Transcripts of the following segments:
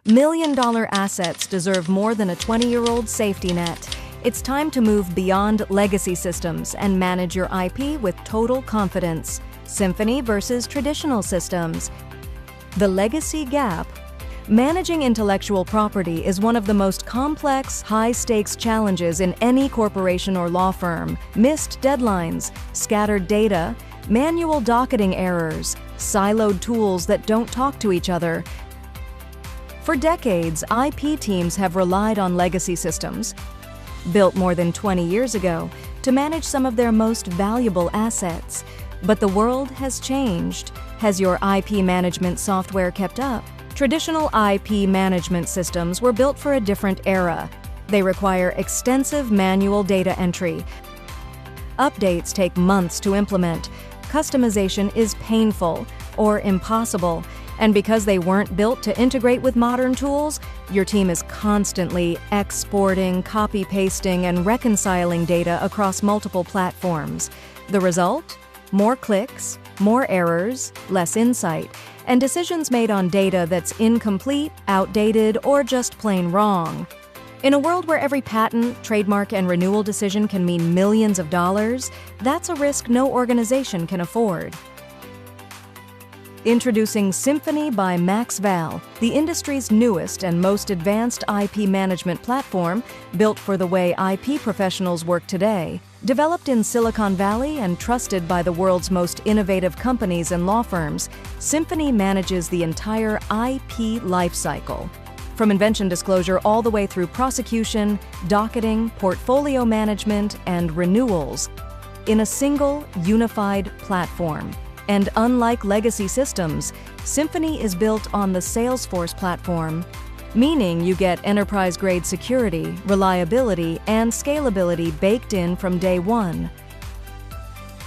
Million-dollar assets deserve more than a 20-year-old safety net. It's time to move beyond legacy systems and manage your IP with total confidence. Symphony versus traditional systems. The legacy gap. Managing intellectual property is one of the most complex, high-stakes challenges in any corporation or law firm. Missed deadlines, scattered data, manual docketing errors, siloed tools that don't talk to each other. For decades, IP teams have relied on legacy systems, built more than 20 years ago, to manage some of their most valuable assets. But the world has changed. Has your IP management software kept up? Traditional IP management systems were built for a different era. They require extensive manual data entry. Updates take months to implement. Customization is painful or impossible. And because they weren't built to integrate with modern tools, your team is constantly exporting, copy-pasting, and reconciling data across multiple platforms. The result? More clicks, more errors, less insight, and decisions made on data that's incomplete, outdated, or just plain wrong. In a world where every patent, trademark, and renewal decision can mean millions of dollars, that's a risk no organization can afford. Introducing Symphony by MaxVal, the industry's newest and most advanced IP management platform built for the way IP professionals work today. Developed in Silicon Valley and trusted by the world's most innovative companies and law firms, Symphony manages the entire IP lifecycle, from invention disclosure all the way through prosecution, docketing, portfolio management, and renewals, in a single, unified platform. And unlike legacy systems, Symphony is built on the Salesforce platform, meaning you get enterprise-grade security, reliability, and scalability baked in from day one.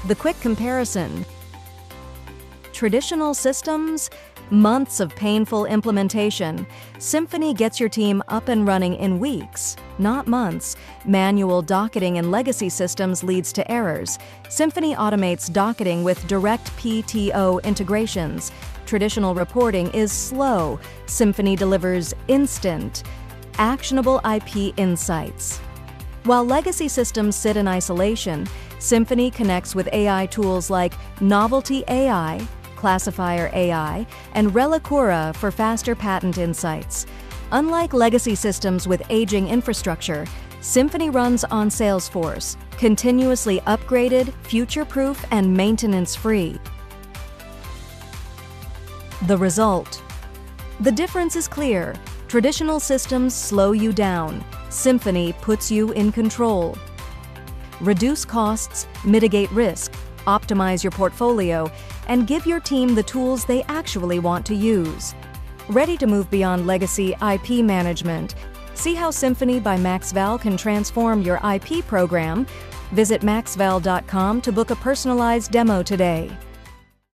The quick comparison. Traditional systems? Months of painful implementation. Symphony gets your team up and running in weeks, not months. Manual docketing in legacy systems leads to errors. Symphony automates docketing with direct PTO integrations. Traditional reporting is slow. Symphony delivers instant, actionable IP insights. While legacy systems sit in isolation, Symphony connects with AI tools like Novelty AI, Classifier AI, and Relicura for faster patent insights. Unlike legacy systems with aging infrastructure, Symphony runs on Salesforce, continuously upgraded, future-proof, and maintenance-free. The result. The difference is clear. Traditional systems slow you down. Symphony puts you in control. Reduce costs, mitigate risk, optimize your portfolio, and give your team the tools they actually want to use. Ready to move beyond legacy IP management? See how Symphony by MaxVal can transform your IP program? Visit maxval.com to book a personalized demo today.